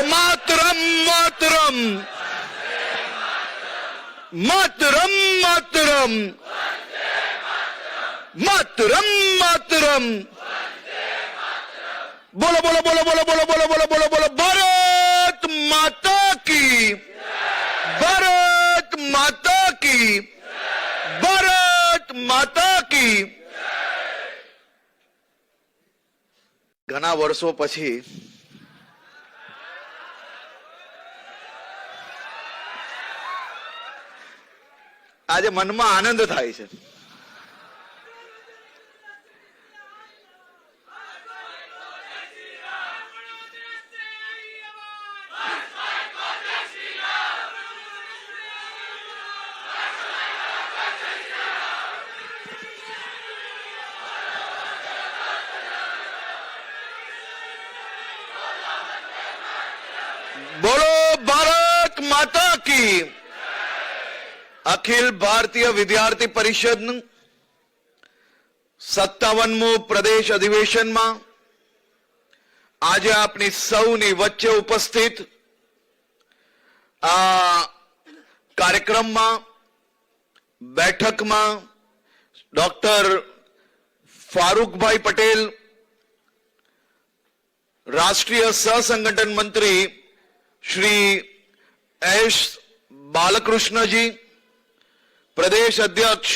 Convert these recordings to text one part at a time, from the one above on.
मातरम मातरम मातरम मातरम मातरम मातरम बोलो बोलो बोलो बोलो बोलो बोलो बोलो बोलो बोलो भारत माता की भारत माता की भारत माता की। घना वर्षों पछी आज मन में आनंद थाय छे। बोलो भारत माता की। अखिल भारतीय विद्यार्थी परिषद 57मु प्रदेश अधिवेशन में आज आपनी सौनी वच्चे उपस्थित आ कार्यक्रम में बैठक में डॉक्टर फारूक भाई पटेल राष्ट्रीय सहसंगठन मंत्री श्री एस बालकृष्ण जी, प्रदेश अध्यक्ष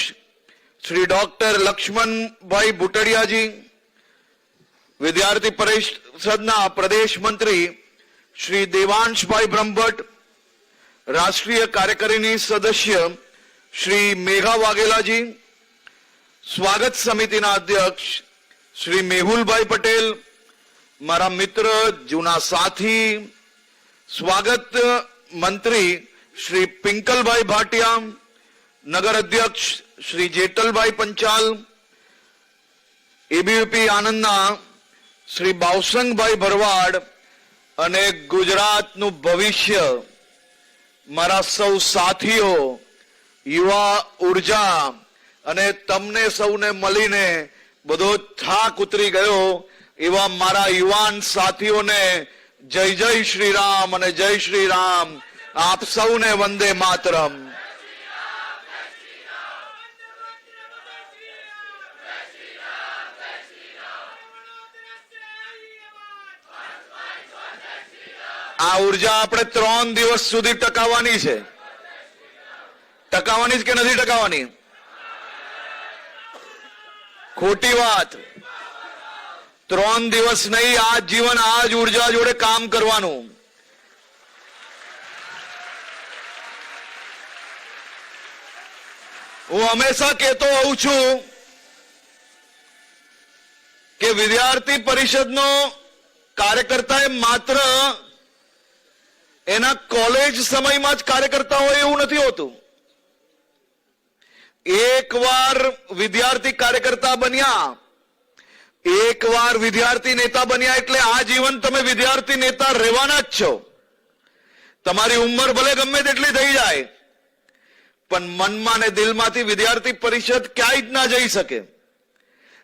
श्री डॉक्टर लक्ष्मण भाई बुटड़िया जी, विद्यार्थी परिषद प्रदेश मंत्री श्री देवांश भाई ब्रह्मभट्ट, राष्ट्रीय कार्यकारिणी सदस्य श्री मेघा वाघेला जी, स्वागत समिति अध्यक्ष श्री मेहुल भाई पटेल, मारा मित्र जूना साथी स्वागत मंत्री श्री पिंकल भाई भाटिया, नगर अध्यक्ष श्री जेटल भाई पंचाल, एबीवीपी आनंदना श्री बावसंग भाई भरवाड अने गुजरातनु भविष्य मारा सौ साथीओ युवा ऊर्जा अने तमने सौने मळीने बधो थाक उतरी गयो एवा मारा युवान साथीओने जय जय श्री राम अने जय श्री राम। आप सौने वंदे मातरम। आ ऊर्जा આપણે 3 દિવસ સુધી ટકાવવાની છે। ટકાવવાની જ કે નથી ટકાવવાની? ખોટી વાત। 3 દિવસ નહીં, આજ જીવન આજ ઊર્જા જોડે કામ કરવાનું। હું હંમેશા કહેતો હોઉં છું કે વિદ્યાર્થી પરિષદનો કાર્યકર્તા એ માત્ર એના કોલેજ સમયમાં જ કાર્યકર્તા હોય એવું નથી હોતું। એકવાર વિદ્યાર્થી કાર્યકર્તા બન્યા, એકવાર વિદ્યાર્થી નેતા બન્યા એટલે આજીવન તમે વિદ્યાર્થી નેતા રહેવાના જ છો। તમારી ઉંમર ભલે ગમે તેટલી થઈ જાય પણ મનમાં ને દિલમાંથી વિદ્યાર્થી પરિષદ ક્યાંય જ ના જઈ શકે।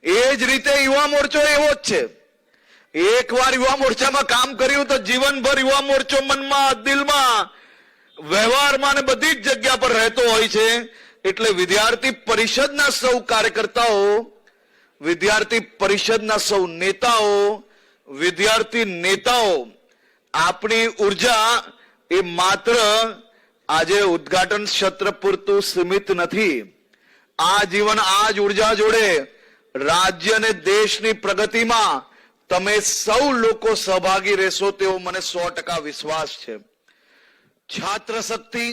એ જ રીતે યુવા મોરચો એવો જ છે। एक बार युवा मोर्चा में काम कर्યું तो जीवन भर युवा मोर्चो मन में दिल में व्यवहार में बधी ज जग्या पर रहतो होय छे। एटले विद्यार्थी परिषदना सौ कार्यकर्ताओ, विद्यार्थी परिषदना सौ नेताओ, विद्यार्थी नेताओ आपणी ऊर्जा ए मात्र आजे उद्घाटन सत्र पूरतुं सीमित नथी। आ जीवन आज ऊर्जा जोड़े राज्य ने देशनी प्रगति में તમે સૌ લોકો સહભાગી રહેશો તેવો મને 100% વિશ્વાસ છે। છાત્ર શક્તિ,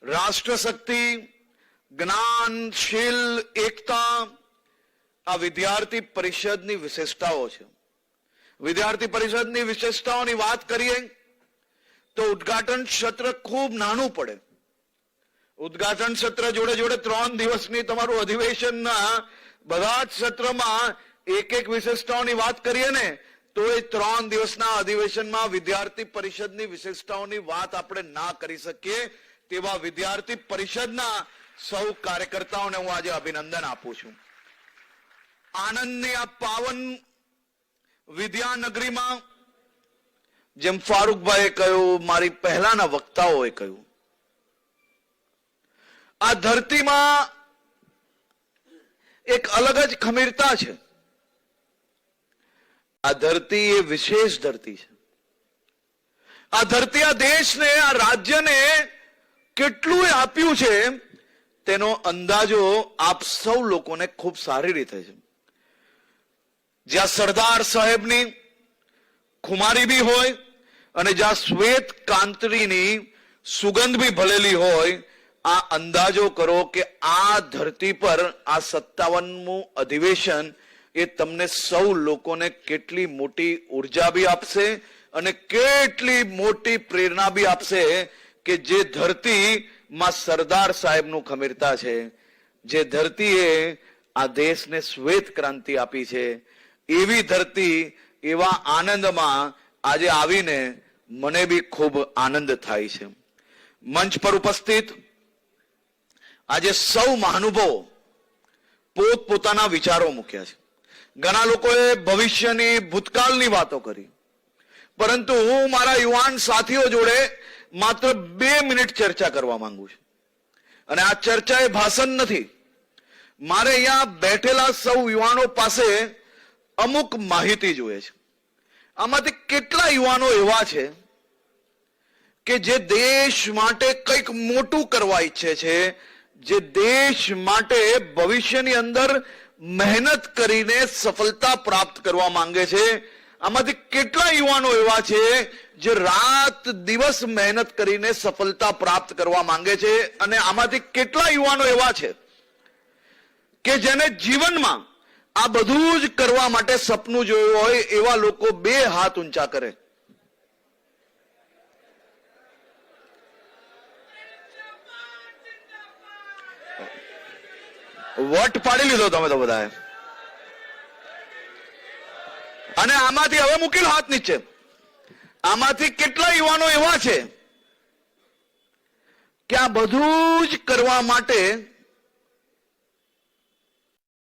રાષ્ટ્ર શક્તિ, જ્ઞાનશીલ એકતા આ વિદ્યાર્થી પરિષદની વિશેષતાઓ છે। વિદ્યાર્થી પરિષદની વિશેષતાઓની વાત કરીએ તો ઉદ્ઘાટન સત્ર ખૂબ નાનું પડે। ઉદ્ઘાટન સત્ર જોડે જોડે 3 દિવસની તમારું અધિવેશનના બધા જ સત્રમાં एक एक विशेषताओं बात करिए ने तो 3 दिवसना अधिवेशन में विद्यार्थी परिषद की विशेषताओं की बात आपणे ना करी सकीए। तेवा विद्यार्थी परिषदना सौ कार्यकर्ताओं ने हूँ आज अभिनंदन आपू छूं। आनंदनी आ पावन विद्यानगरी में જેમ ફારૂકભાઈએ કહ્યું, મારી પહેલાના વક્તાઓએ કહ્યું, આ ધરતીમાં એક અલગ જ ખમીરતા છે. આ ધરતી એ વિશેષ ધરતી છે. આ ધરતી આ દેશને, આ રાજ્યને કેટલું આપ્યું છે તેનો અંદાજો આપ સૌ લોકોને ખૂબ સારી રીતે છે. જ્યાં સરદાર સાહેબની ખુમારી બી હોય અને જ્યાં શ્વેત કાંતરીની સુગંધ બી ભલેલી હોય, આ અંદાજો કરો કે આ ધરતી પર આ 57મું અધિવેશન એ તમને સૌ લોકોને કેટલી મોટી ઉર્જા બી આપશે અને કેટલી મોટી પ્રેરણા બી આપશે કે જે ધરતીમાં સરદાર સાહેબનું ખમીરતા છે, જે ધરતીએ આ દેશને શ્વેત ક્રાંતિ આપી છે, એવી ધરતી, એવા આનંદમાં આજે આવીને મને બી ખૂબ આનંદ થાય છે. મંચ પર ઉપસ્થિત આજે સૌ મહાનુભાવો પોતપોતાના વિચારો મૂક્યા છે. ઘણા લોકોએ ભવિષ્યની, ભૂતકાળની વાતો કરી, પરંતુ હું મારા યુવાન સાથીઓ જોડે માત્ર 2 મિનિટ ચર્ચા કરવા માંગુ છું. અને આ ચર્ચા એ ભાષણ નથી. મારે અહીંયા બેઠેલા સૌ યુવાનો પાસે અમુક માહિતી જોઈએ છે. આમાંથી કેટલા યુવાનો એવા છે કે જે દેશ માટે કંઈક મોટું કરવા ઈચ્છે છે, જે દેશ માટે ભવિષ્યની અંદર મહેનત કરીને સફળતા પ્રાપ્ત કરવા માંગે છે. આમાંથી કેટલા યુવાનો એવા છે જે રાત દિવસ મહેનત કરીને સફળતા પ્રાપ્ત કરવા માંગે છે, અને આમાંથી કેટલા યુવાનો એવા છે કે જેને જીવનમાં આ બધું જ કરવા માટે સપનું જોયું હોય. એવા લોકો 2 હાથ ઊંચા કરે. વટ પાડી લીધો તમે તો બધાએ. અને આમાંથી હવે મૂકેલ હાથ નીચે, આમાંથી કેટલા યુવાનો એવા છે કે આ બધું જ કરવા માટે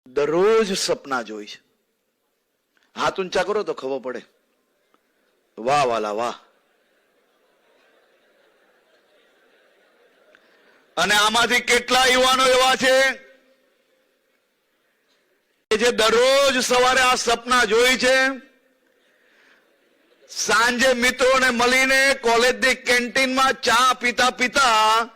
દરરોજ સપના જોઈ છે? હાથ ઊંચા કરો તો ખબર પડે. વાહ વાલા વાહ. અને આમાંથી કેટલા યુવાનો એવા છે જે દરરોજ સવારે આ સપના જોઈ છે, સાંજે મિત્રોને મળીને કોલેજની કેન્ટીનમાં ચા પીતા પીતા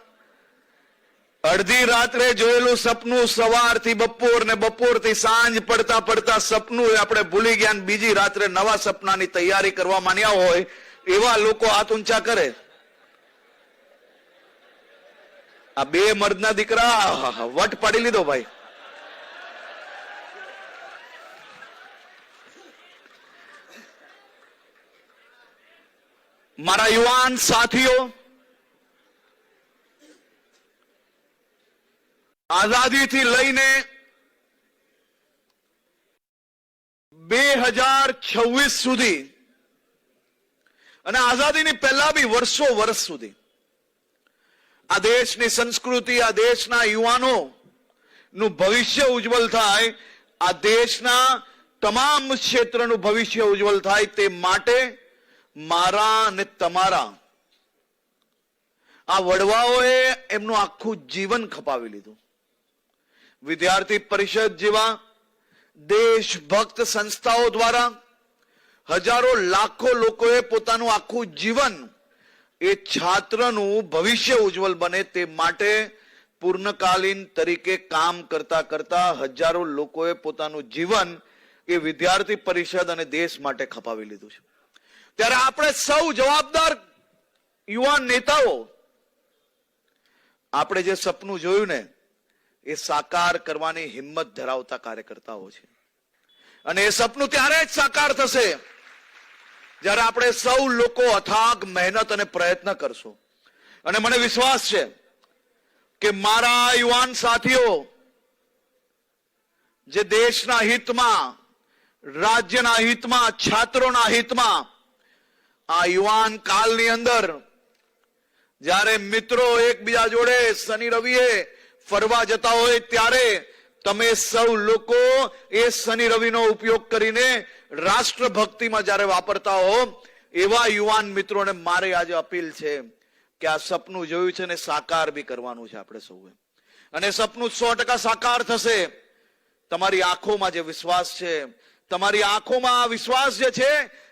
અડધી રાત્રે જોયેલું સપનું સવારથી બપોર ને બપોરથી સાંજ પડતા પડતા સપનું આપણે ભૂલી ગયા અને બીજી રાત્રે નવા સપનાની તૈયારી કરવા માંડ્યા હોય, એવા લોકો હાથ ઊંચા કરે. આ 2 મર્દના દીકરા વટ પાડી લીધો ભાઈ. મારા યુવાન સાથીઓ, આઝાદીથી લઈને 2026 સુધી અને આઝાદીની પહેલા બી વર્ષ સુધી આ દેશની સંસ્કૃતિ, આ દેશના યુવાનો નું ભવિષ્ય ઉજ્જવલ થાય, આ દેશના તમામ ક્ષેત્રનું ભવિષ્ય ઉજ્જવલ થાય, તે માટે મારા અને તમારા આ વડવાઓએ એમનું આખું જીવન ખપાવી લીધું. વિદ્યાર્થી પરિષદ જેવા દેશભક્ત સંસ્થાઓ દ્વારા હજારો લાખો લોકોએ પોતાનું આખું જીવન એ છાત્રનું ભવિષ્ય ઉજ્જવલ બને તે માટે પૂર્ણકાલીન તરીકે કામ કરતા કરતા હજારો લોકોએ પોતાનું જીવન એ વિદ્યાર્થી પરિષદ અને દેશ માટે ખપાવી લીધું છે. ત્યારે આપણે સૌ જવાબદાર યુવાન નેતાઓ આપણે જે સપનું જોયું ને એ સાકાર કરવાની હિંમત ધરાવતા કાર્યકર્તાઓ છે. અને એ સપનું ત્યારે જ સાકાર થશે જ્યારે આપણે સૌ લોકો અથાગ મહેનત અને પ્રયત્ન કરશું. અને મને વિશ્વાસ છે કે મારા યુવાન સાથીઓ જે દેશના હિતમાં, રાજ્યના હિતમાં, છાત્રોના હિતમાં આ યુવાન કાળની અંદર જ્યારે મિત્રો એકબીજા જોડે શનિ રવિએ ફરવા જતા હોય ત્યારે તમે સૌ લોકો એ શનિ રવિનો ઉપયોગ કરીને રાષ્ટ્રભક્તિમાં જ્યારે વાપરતા હો એવા યુવાન મિત્રોને મારે આજે અપીલ છે કે આ સપનું જોયું છે ને સાકાર બી કરવાનું છે આપણે સૌએ, અને સપનું 100% સાકાર થશે. તમારી આંખોમાં જે વિશ્વાસ છે, તમારી આંખોમાં આ વિશ્વાસ જે છે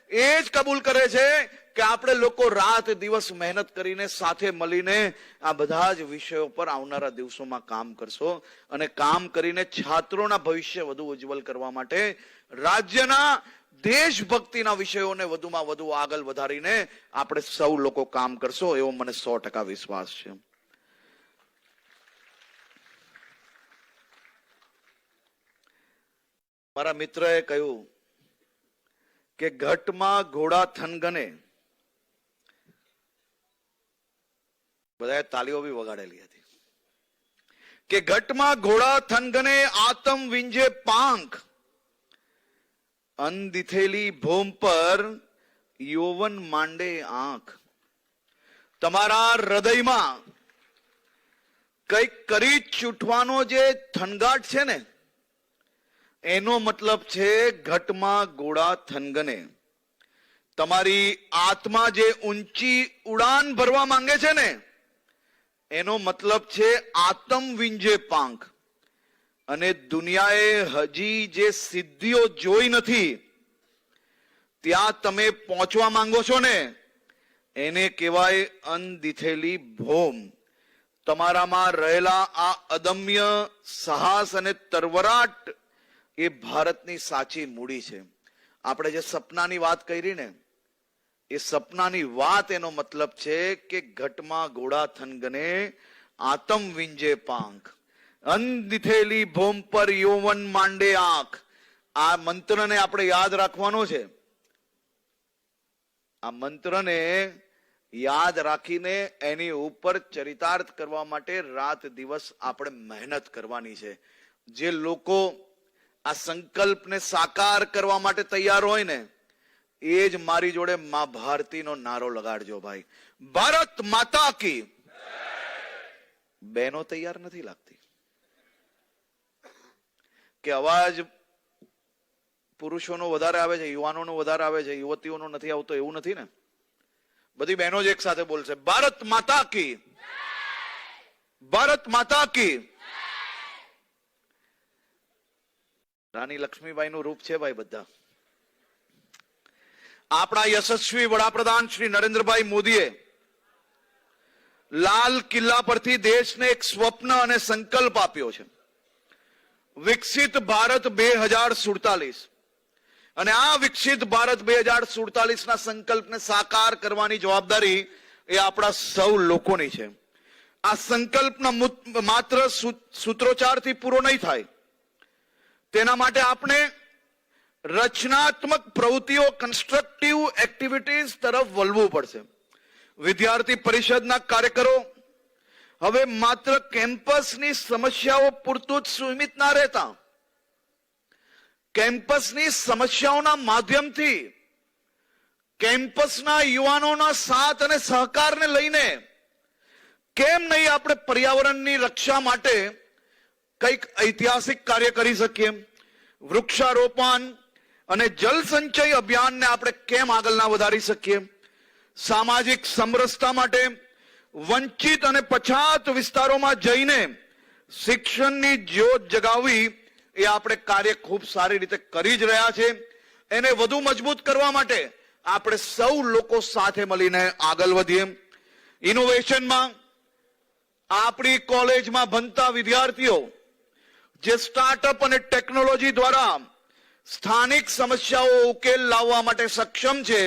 એ જ કબૂલ કરે છે કે આપણે લોકો રાત દિવસ મહેનત કરીને સાથે મળીને આ બધા જ વિષયો પર આવનારા દિવસોમાં કામ કરશો, અને કામ કરીને છાત્રોના ભવિષ્ય વધુ ઉજ્જવલ કરવા માટે રાજ્યના દેશભક્તિના વિષયોને વધુમાં વધુ આગળ વધારીને આપણે સૌ લોકો કામ કરશો, એવો મને 100% વિશ્વાસ છે. મારા મિત્રએ કહ્યું કે ઘટમાં ઘોડા થનગને, બધાએ તાળીઓ બી વગાડેલી હતી, કે ઘટમાં ઘોડા થનગને આતમ વિંજે પાંખ, અનદિથેલી ભૂમ પર યૌવન માંડે આંખ. તમારા હૃદયમાં કઈક કરી છૂટવાનો જે થનગાટ છે ને, એનો મતલબ છે ઘટમાં ઘોડા થનગને. તમારી આત્મા જે ઊંચી ઉડાન ભરવા માંગે છે ને, એનો મતલબ છે આતમ વિંજે પાંખ. અને દુનિયાએ હજી જે સિદ્ધિઓ જોઈ નથી ત્યાં તમે પહોંચવા માંગો છો ને, એને કહેવાય અનદિથેલી ભોમ. તમારામાં રહેલા આ અદમ્ય સાહસ અને તરવરાટ એ ભારતની સાચી મૂડી છે. આપણે જે સપનાની વાત કરી ને, એ સપનાની વાત એનો મતલબ છે કે ઘટમાં ઘોડા થનગને આતમ વિંજે પાંખ, અનદિથેલી ભૂમ પર યૌવન માંડે આંખ. આ મંત્રને આપણે યાદ રાખવાનો છે. આ મંત્રને યાદ રાખીને એની ઉપર ચરિતાર્થ કરવા માટે રાત દિવસ આપણે મહેનત કરવાની છે. જે લોકો આ સંકલ્પને સાકાર કરવા માટે તૈયાર હોય ને, એ જ મારી જોડે માં ભારતીનો નારો લગાડજો ભાઈ. ભારત માતા કી. બહેનો તૈયાર નથી લાગતી કે અવાજ પુરુષોનો વધારે આવે છે, યુવાનોનો વધારે આવે છે, યુવતીઓનો નથી આવતો, એવું નથી ને? બધી બહેનો જ એક સાથે બોલશે ભારત માતા કી, ભારત માતા કી. રાણી લક્ષ્મીબાઈ નું રૂપ છે ભાઈ બધા. આપણા યશસ્વી વડાપ્રધાન શ્રી નરેન્દ્રભાઈ મોદીએ લાલ કિલ્લા પરથી દેશને એક સ્વપ્ન અને સંકલ્પ આપ્યો છે, વિકસિત ભારત 2047. અને આ વિકસિત ભારત 2047 ના સંકલ્પને સાકાર કરવાની જવાબદારી એ આપણા સૌ લોકોની છે. આ સંકલ્પના માત્ર સૂત્રોચ્ચારથી પૂરો નહીં થાય. તેના માટે આપણે રચનાત્મક પ્રવૃત્તિઓ, કન્સ્ટ્રક્ટિવ એક્ટિવિટીઝ તરફ વળવું પડશે. વિદ્યાર્થી પરિષદના કાર્યકરો હવે માત્ર કેમ્પસની સમસ્યાઓ પૂરતું જ સીમિત ના રહેતા, કેમ્પસની સમસ્યાઓના માધ્યમથી કેમ્પસના યુવાનોના સાથ અને સહકારને લઈને કેમ નહીં આપણે પર્યાવરણની રક્ષા માટે કંઈક ઐતિહાસિક કાર્ય કરી શકીએ. વૃક્ષારોપણ અને જલ સંચય અભિયાનને આપણે કેમ આગળ ના વધારી શકીએ. સામાજિક સમરસતા માટે વંચિત અને પછાત વિસ્તારોમાં જઈને શિક્ષણની જ્યોત જગાવવી એ આપણે કાર્ય ખૂબ સારી રીતે કરી જ રહ્યા છે. એને વધુ મજબૂત કરવા માટે આપણે સૌ લોકો સાથે મળીને આગળ વધીએ. ઇનોવેશનમાં આપણી કોલેજમાં ભણતા વિદ્યાર્થીઓ જે સ્ટાર્ટઅપ અને ટેકનોલોજી દ્વારા સ્થાનિક સમસ્યાઓ ઉકેલ લાવવા માટે સક્ષમ છે,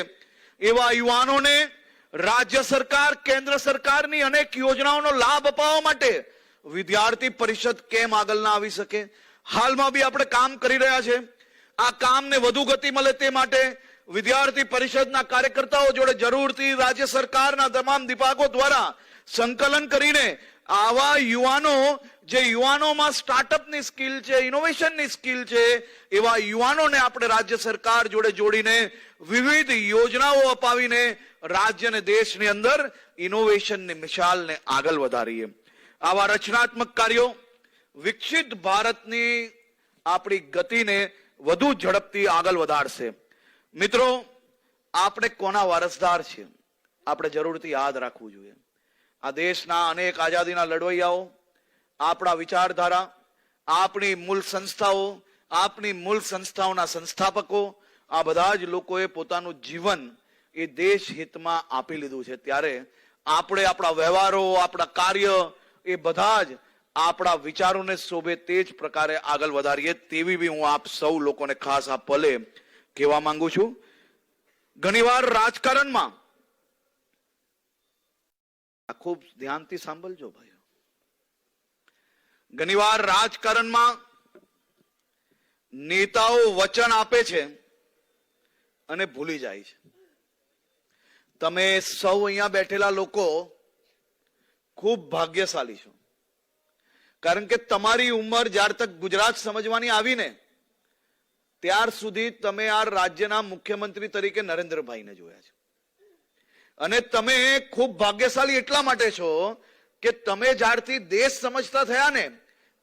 એવા યુવાનોને રાજ્ય સરકાર, કેન્દ્ર સરકારની અનેક યોજનાઓનો લાભ અપાવવા માટે વિદ્યાર્થી પરિષદ કેમ આગળ ના આવી શકે? હાલમાં બી આપણે કામ કરી રહ્યા છે. આ કામને વધુ ગતિ મળે તે માટે વિદ્યાર્થી પરિષદના કાર્યકર્તાઓ જોડે જરૂરથી રાજ્ય સરકારના તમામ વિભાગો દ્વારા સંકલન કરીને આવા યુવાનો, જે યુવાનોમાં સ્ટાર્ટઅપની સ્કિલ છે, ઇનોવેશનની સ્કિલ છે, એવા યુવાનોને આપણે રાજ્ય સરકાર જોડે જોડીને વિવિધ યોજનાઓ અપાવીને રાજ્ય અને દેશની અંદર ઇનોવેશનની મિસાલને આગળ વધારીએ. આવા રચનાત્મક કાર્યો વિકસિત ભારતની આપણી ગતિને વધુ ઝડપથી આગળ વધારશે. મિત્રો, આપણે કોના વારસદાર છીએ આપણે જરૂરથી યાદ રાખવું જોઈએ. આ દેશના અનેક આઝાદીના લડવૈયાઓ, આપણા વિચારધારા, આપણી મૂળ સંસ્થાઓ, આપણી મૂળ સંસ્થાઓના સંસ્થાપકો, આ બધા જ લોકોએ પોતાનું જીવન એ દેશ હિતમાં આપી લીધું છે. ત્યારે આપણે આપણા વ્યવહારો, આપણા કાર્ય એ બધા જ આપણા વિચારોને શોભે તે જ પ્રકારે આગળ વધારીએ તેવી બી હું આપ સૌ લોકોને ખાસ આ પલે કહેવા માંગુ છું. ઘણીવાર રાજકારણમાં ખૂબ ધ્યાનથી સાંભળજો ભાઈઓ, ઘણીવાર રાજકારણમાં નેતાઓ વચન આપે છે અને ભૂલી જાય છે. તમે સૌ અહીંયા બેઠેલા લોકો ખૂબ ભાગ્યશાળી છો, કારણ કે તમારી ઉંમર જ્યાર તક ગુજરાત સમજવાની આવીને ત્યાર સુધી તમે આ રાજ્યના મુખ્યમંત્રી તરીકે નરેન્દ્રભાઈને જોયા છે. અને તમે ખૂબ ભાગ્યશાળી એટલા માટે છો કે તમે જ્યારથી દેશ સમજતા થયા ને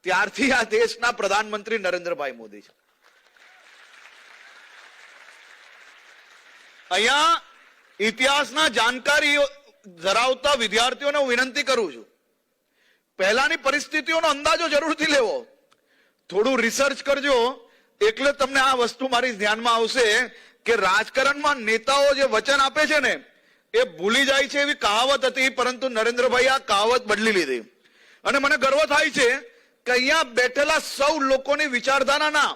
ત્યારથી આ દેશના પ્રધાનમંત્રી નરેન્દ્રભાઈ મોદી છે. અહીંયા ઇતિહાસના જાણકારી ધરાવતા વિદ્યાર્થીઓને હું વિનંતી કરું છું, પહેલાની પરિસ્થિતિઓનો અંદાજો જરૂરથી લેવો, થોડું રિસર્ચ કરજો, એટલે તમને આ વસ્તુ મારી ધ્યાનમાં આવશે કે રાજકારણમાં નેતાઓ જે વચન આપે છે ને એ ભૂલી જાય છે એવી કહાવત હતી, પરંતુ નરેન્દ્રભાઈ આ કહાવત બદલી લીધી. અને મને ગર્વ થાય છે કે અહીંયા બેઠેલા સૌ લોકોની વિચારધારાના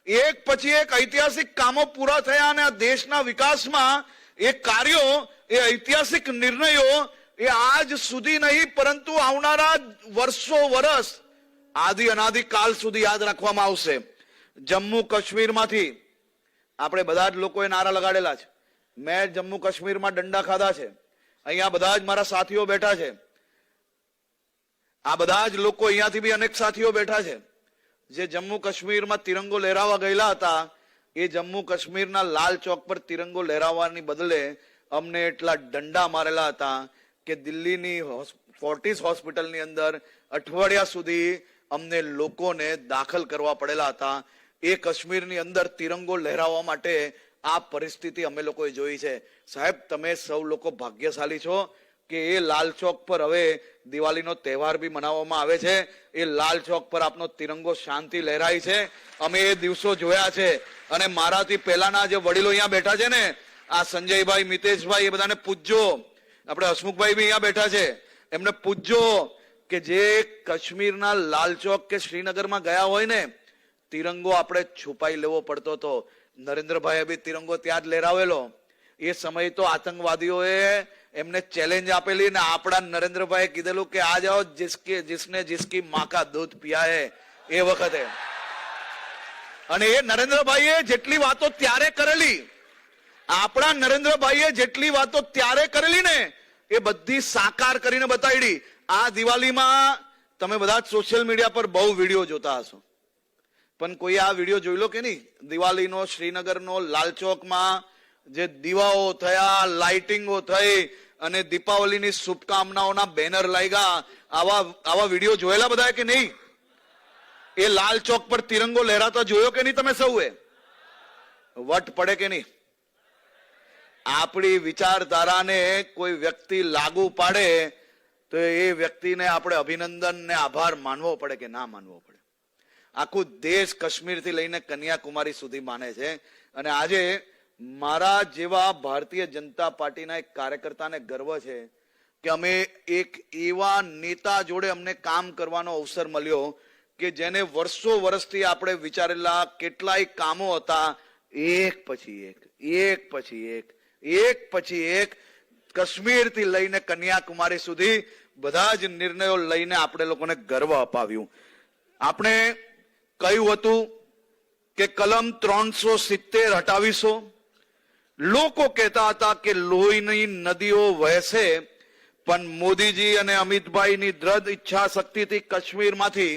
એક પછી એક ઐતિહાસિક કામો પૂરા થયા અને આ દેશના વિકાસમાં એ કાર્યો, એ ઐતિહાસિક નિર્ણયો એ આજ સુધી નહીં પરંતુ આવનારા વર્ષો વર્ષ આદિ અનાદિ કાલ સુધી યાદ રાખવામાં આવશે. જમ્મુ કાશ્મીરમાંથી આપણે બધા જ લોકોએ નારા લગાડેલા છે. મેં જમ્મુ કાશ્મીરમાં દંડા ખાધા છે. અહીંયા બધા જ મારા સાથીઓ બેઠા છે. આ બધા જ લોકો અહીંયાથી બી અનેક સાથીઓ બેઠા છે જે જમ્મુ કાશ્મીરમાં તિરંગો લહેરાવા ગયેલા હતા. એ જમ્મુ કાશ્મીરના લાલ ચોક પર તિરંગો લહેરાવવાની બદલે અમને એટલા દંડા મારેલા હતા કે દિલ્હીની ફોર્ટિસ હોસ્પિટલની અંદર અઠવાડિયા સુધી અમને લોકોને દાખલ કરવા પડેલા હતા. એ કાશ્મીરની અંદર તિરંગો લહેરાવવા માટે આ પરિસ્થિતિ અમે લોકોએ જોઈ છે. સાહેબ, તમે સૌ લોકો ભાગ્યશાળી છો કે એ લાલ ચોક પર હવે દિવાળીનો તહેવાર બી મનાવવામાં આવે છે. એ લાલ ચોક પર આપનો તિરંગો શાંતિ લહેરાય છે. અમે એ દિવસો જોયા છે. અને મારાથી પહેલાના જે વડીલો અહીંયા બેઠા છે ને, આ સંજયભાઈ, મિતેશભાઈ, એ બધાને પૂછજો. આપણે હસમુખભાઈ બી અહીંયા બેઠા છે, એમને પૂછજો કે જે કાશ્મીરના લાલ ચોક કે શ્રીનગરમાં ગયા હોય ને, તિરંગો આપણે છુપાઈ લેવો પડતો હતો. નરેન્દ્રભાઈએ બી તિરંગો ત્યાં જ લહેરાવેલો. એ સમય તો આતંકવાદીઓએ એમને ચેલેન્જ આપેલી ને આપણા નરેન્દ્રભાઈએ કીધેલું કે આ જાઓ જિસને જિસકી માँ का दूध पिया है એ વખતે. અને એ નરેન્દ્રભાઈએ જેટલી વાતો ત્યારે કરેલી, આપણા નરેન્દ્રભાઈએ જેટલી વાતો ત્યારે કરેલી ને એ બધી સાકાર કરીને બતાવી. આ દિવાળીમાં તમે બધા સોશિયલ મીડિયા પર બહુ વિડીયો જોતા હશો, પણ કોઈ આ વિડીયો જોઈ લો કે નહીં? દિવાળીનો શ્રીનગરનો લાલ ચોકમાં જે દીવાઓ થયા, લાઇટિંગો થઈ અને દીપાવલીની શુભકામનાઓના બેનર લાગ્યા, આવા વિડીયો જોયેલા બધા કે નહીં? એ લાલ ચોક પર તિરંગો લહેરાતો જોયો કે નહીં તમે સૌએ? વટ પડે કે નહીં? આપણી વિચારધારાને કોઈ વ્યક્તિ લાગુ પાડે તો એ વ્યક્તિને આપણે અભિનંદન ને આભાર માનવો પડે કે ના માનવો પડે? આખું દેશ કાશ્મીરથી લઈને કન્યાકુમારી સુધી માને છે. અને આજે મારા જેવા ભારતીય જનતા પાર્ટીના એક કાર્યકર્તાને ગર્વ છે કે અમે એક એવા નેતા જોડે અમને કામ કરવાનો અવસર મળ્યો કે જેને વર્ષો વર્ષથી આપણે વિચારેલા કેટલાય કામો હતા, એક પછી એક કાશ્મીરથી લઈને કન્યાકુમારી સુધી બધા જ નિર્ણયો લઈને આપણે લોકોને ગર્વ અપાવ્યું. આપણે કહ્યું હતું કે કલમ 370 હટાવીશો. લોકો કહેતા હતા કે લોહીની નદીઓ વહેશે, પણ મોદીજી અને અમિતભાઈની દ્રઢ ઈચ્છા શક્તિથી કાશ્મીરમાંથી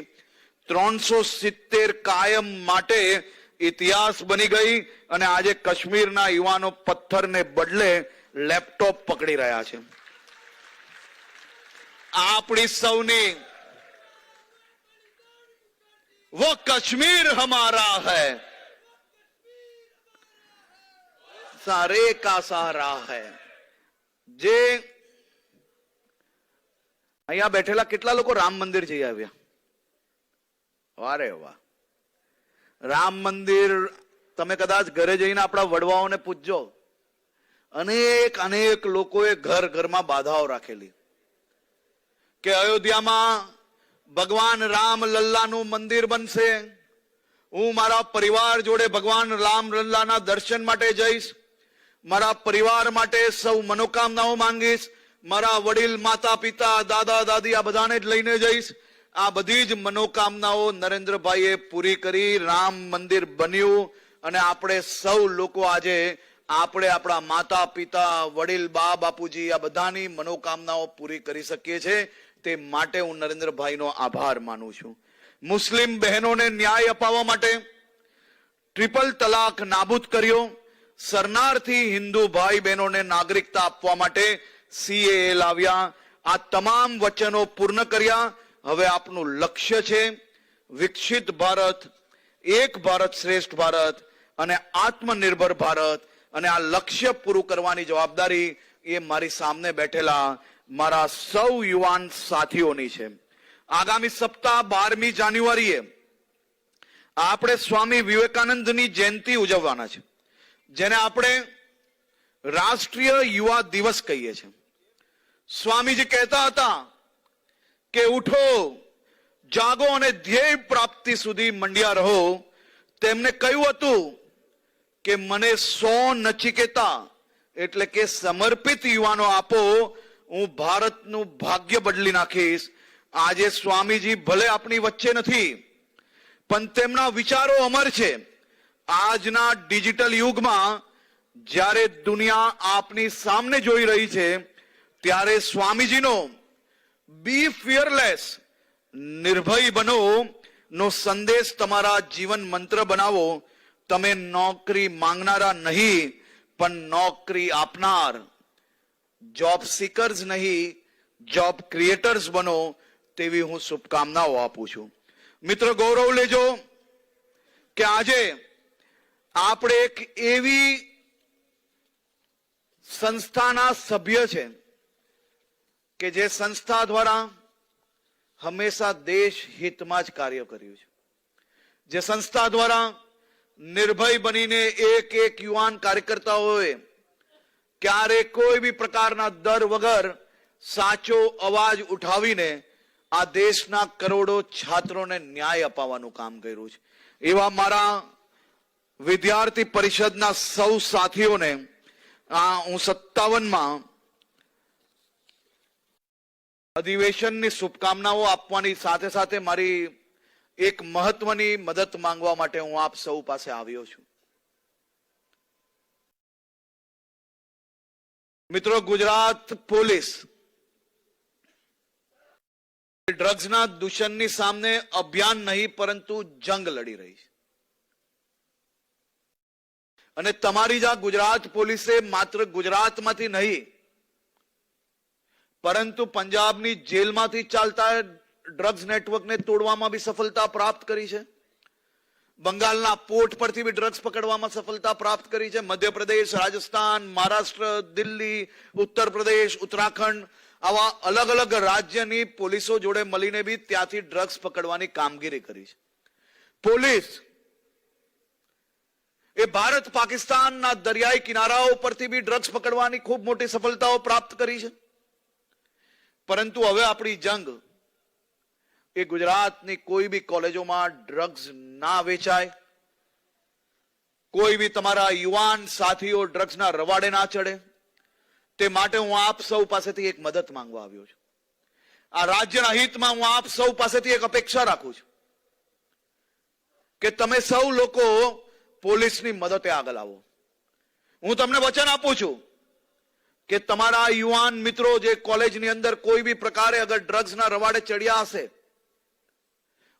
370 કાયમ માટે ઇતિહાસ બની ગઈ. અને આજે કાશ્મીરના યુવાનો પથ્થરને બદલે લેપટોપ પકડી રહ્યા છે. આપણી સૌની वो कश्मीर हमारा है. सारे का सहारा है। જે અહીંયા બેઠેલા કેટલા લોકો રામ મંદિર જઈ આવ્યા? વારે વાહ. રામ મંદિર તમે કદાચ ઘરે જઈને આપણા વડવાઓને પૂછજો, અનેક અનેક લોકોએ ઘર ઘરમાં બાધાઓ રાખેલી કે અયોધ્યામાં ભગવાન રામ લલ્લાનું મંદિર બનશે, હું મારા પરિવાર જોડે ભગવાન રામ લલ્લાના દર્શન માટે જઈશ, મારા પરિવાર માટે સૌ મનોકામનાઓ માંગીશ, મારા વડીલ માતા પિતા દાદા દાદી આ બધાને જ લઈને જઈશ. આ બધી જ મનોકામનાઓ નરેન્દ્રભાઈએ પૂરી કરી, રામ મંદિર બન્યું અને આપણે સૌ લોકો આજે આપણે આપણા માતા પિતા વડીલ બા બાપુજી આ બધાની મનોકામનાઓ પૂરી કરી શકીએ છીએ. તે માટે હું નરેન્દ્રભાઈનો આભાર માનું છું. મુસ્લિમ બહેનોને ન્યાય અપાવવા માટે ટ્રિપલ તલાક નાબૂદ કર્યો, શરણાર્થી હિન્દુ ભાઈ બહેનોને નાગરિકતા આપવા માટે સીએએ લાવ્યા. આ તમામ વચનો પૂર્ણ કર્યા. હવે આપનું લક્ષ્ય છે વિકસિત ભારત, એક ભારત શ્રેષ્ઠ ભારત અને આત્મનિર્ભર ભારત. અને આ લક્ષ્ય પૂરું કરવાની જવાબદારી એ મારી સામે બેઠેલા મારા સૌ યુવાન સાથીઓની છે. આગામી સપ્તાહ 12મી જાન્યુઆરીએ આપણે સ્વામી વિવેકાનંદની જયંતિ ઉજવવાના છે, જેને આપણે રાષ્ટ્રીય યુવા દિવસ કહીએ છીએ. સ્વામીજી કહેતા હતા કે ઉઠો, જાગો અને ધ્યેય પ્રાપ્તિ સુધી મંડ્યા રહો. તેમને કહ્યું હતું કે મને 100 નચિકેતા એટલે કે સમર્પિત યુવાનો આપો, હું ભારતનું ભાગ્ય બદલી નાખીશ. આજે સ્વામીજી ભલે આપણી વચ્ચે નથી, પણ તેમના વિચારો અમર છે. આજના ડિજિટલ યુગમાં જ્યારે દુનિયા આપની સામે જોઈ રહી છે, ત્યારે સ્વામીજીનો બી ફિયરલેસ, નિર્ભય બનો નો સંદેશ તમારા જીવન મંત્ર બનાવો. તમે નોકરી માંગનારા નહીં, પણ નોકરી આપનાર, જોબ સિકર્સ નહીં, જોબ ક્રિએટર્સ બનો, તેવી હું શુભકામનાઓ આપું છું. મિત્રો, ગૌરવ લેજો કે આજે આપણે એક એવી સંસ્થાના સભ્ય છે કે જે સંસ્થા દ્વારા હંમેશા દેશ હિતમાં જ કાર્ય કર્યું છે. જે સંસ્થા દ્વારા નિર્ભય બનીને એક એક યુવાન કાર્યકર્તાઓએ ક્યારે કોઈ બી પ્રકારના ડર વગર સાચો અવાજ ઉઠાવીને આ દેશના કરોડો છાત્રોને ન્યાય અપાવવાનું કામ કર્યું છે. એવા મારા વિદ્યાર્થી પરિષદના સૌ સાથીઓને હું 57માં અધિવેશનની શુભકામનાઓ આપવાની સાથે સાથે મારી એક મહત્વની મદદ માંગવા માટે હું આપ સૌ પાસે આવ્યો છું. મિત્રો, ગુજરાત પોલીસ ડ્રગ્સના દૂષણની સામે અભિયાન નહીં પરંતુ જંગ લડી રહી છે. અને તમારી જ આ ગુજરાત પોલીસે માત્ર ગુજરાતમાંથી નહીં પરંતુ પંજાબની જેલમાંથી ચાલતા ડ્રગ્સ નેટવર્કને તોડવામાં બી સફળતા પ્રાપ્ત કરી છે. બંગાળના પોર્ટ પરથી બી ડ્રગ્સ પકડવામાં સફળતા પ્રાપ્ત કરી છે. મધ્યપ્રદેશ, રાજસ્થાન, મહારાષ્ટ્ર, દિલ્હી, ઉત્તર પ્રદેશ, ઉત્તરાખંડ આવા અલગ અલગ રાજ્યની પોલીસો જોડે મળીને બી ત્યાંથી ડ્રગ્સ પકડવાની કામગીરી કરી છે. પોલીસ એ ભારત પાકિસ્તાનના દરિયાઈ કિનારાઓ પરથી બી ડ્રગ્સ પકડવાની ખૂબ મોટી સફળતાઓ પ્રાપ્ત કરી છે. પરંતુ હવે આપણી જંગ એ ગુજરાતની કોઈ બી કોલેજોમાં ડ્રગ્સ ના વેચાય, કોઈ બી તમારા યુવાન સાથીઓ ડ્રગ્સના રવાડે ના ચડે, તે માટે હું આપ સૌ પાસેથી એક મદદ માંગવા આવ્યો છું. આ રાજ્યના હિતમાં હું આપ સૌ પાસેથી એક અપેક્ષા રાખું છું કે તમે સૌ લોકો પોલીસની મદદે આગળ આવો. હું તમને વચન આપું છું કે તમારા યુવાન મિત્રો જે કોલેજની અંદર કોઈ બી પ્રકારે અગર ડ્રગ્સના રવાડે ચડ્યા હશે,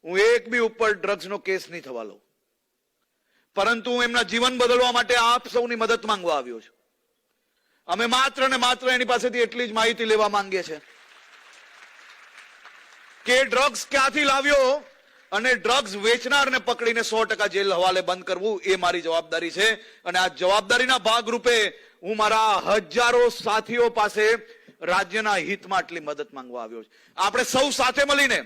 હું એક બી ઉપર ડ્રગ્સનો કેસ નહીં થવા લઉં, પરંતુ હું એમના જીવન બદલવા માટે આપ સૌની મદદ માંગવા આવ્યો છું. અમે માત્ર ને માત્ર એની પાસેથી એટલી જ માહિતી લેવા માંગીએ છીએ કે ડ્રગ્સ ક્યાંથી લાવ્યો અને ડ્રગ્સ વેચનારને પકડીને 100% જેલ હવાલે બંધ કરવું એ મારી જવાબદારી છે. અને આ જવાબદારીના ભાગરૂપે હું મારા હજારો સાથીઓ પાસે રાજ્યના હિતમાં આટલી મદદ માંગવા આવ્યો છું. આપણે સૌ સાથે મળીને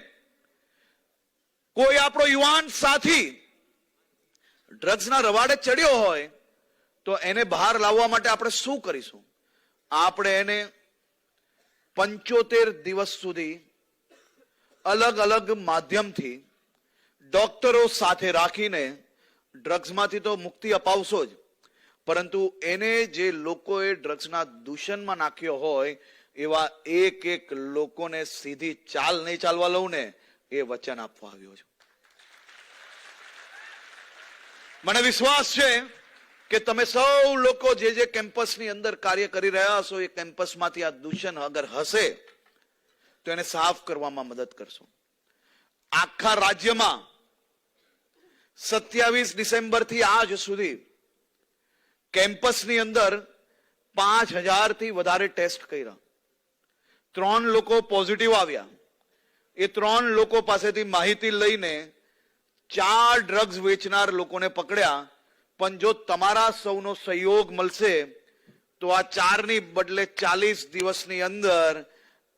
કોઈ આપણો યુવાન સાથી ડ્રગ્સના રવાડે ચડ્યો હોય તો એને બહાર લાવવા માટે આપણે શું કરીશું? આપણે એને 75 દિવસ સુધી અલગ અલગ માધ્યમથી ડોક્ટરો સાથે રાખીને ડ્રગ્સમાંથી તો મુક્તિ અપાવશો જ, પરંતુ એને જે લોકોએ ડ્રગ્સના દૂષણમાં નાખ્યો હોય એવા એક લોકોને સીધી ચાલ નહીં ચાલવા લઉં ને એ વચન આપવા આવ્યો છું. મને વિશ્વાસ છે કે તમે સૌ લોકો જે કેમ્પસની અંદર કાર્ય કરી રહ્યા હશો એ કેમ્પસમાંથી આ દૂષણ અગર હશે તો એને સાફ કરવામાં મદદ કરશો. આખા રાજ્યમાં 27 ડિસેમ્બરથી આજ સુધી કેમ્પસની અંદર 5000 થી વધારે ટેસ્ટ કર્યા. 3 લોકો પોઝિટિવ આવ્યા. એ 3 લોકો પાસેથી માહિતી લઈને 4 ડ્રગ્સ વેચનાર લોકોને પકડ્યા. પણ જો તમારા સૌનો સહયોગ મળશે તો આ 4 ની બદલે 40 દિવસની અંદર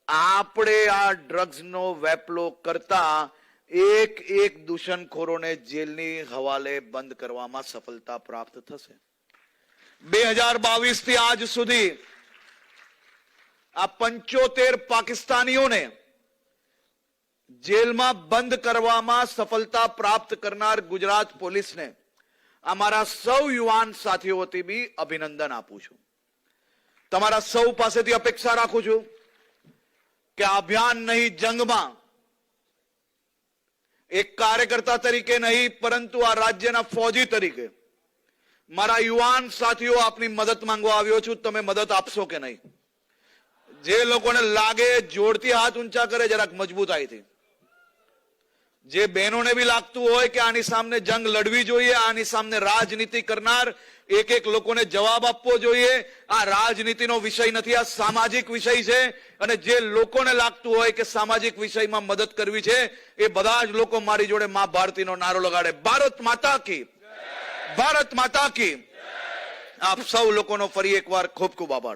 આપણે આ ડ્રગ્સનો વેપલો કરતા એક દૂષણખોરોને જેલની હવાલે બંધ કરવામાં સફળતા પ્રાપ્ત થશે. 2022 થી આજ સુધી આ 75 પાકિસ્તાનીઓને જેલમાં બંધ કરવામાં સફળતા પ્રાપ્ત કરનાર ગુજરાત પોલીસને અમારા સૌ યુવાન સાથીઓ વતી બી અભિનંદન આપું છું. તમારા સૌ પાસેથી અપેક્ષા રાખું છું કે આ અભિયાન નહીં, જંગમાં એક કાર્યકર્તા તરીકે નહીં પરંતુ આ રાજ્યના ફૌજી તરીકે મારા યુવાન સાથીઓ આપની મદદ માંગવા આવ્યો છું. તમે મદદ આપશો કે નહીં? જે લોકોને લાગે જોરથી હાથ ઊંચા કરે જરાક મજબૂતાઈથી. જે બહેનોને બી લાગતું હોય કે આની સામે જંગ લડવી જોઈએ, આની સામે રાજનીતિ કરનાર એક લોકોને જવાબ આપવો જોઈએ. આ રાજનીતિનો વિષય નથી, આ સામાજિક વિષય છે. અને જે લોકોને લાગતું હોય કે સામાજિક વિષયમાં મદદ કરવી છે એ બધા જ લોકો મારી જોડે મા ભારતીનો નારો લગાડે. ભારત માતા કી, ભારત માતા કી. આપ સૌ લોકોનો ફરી એકવાર ખૂબ ખૂબ આભાર.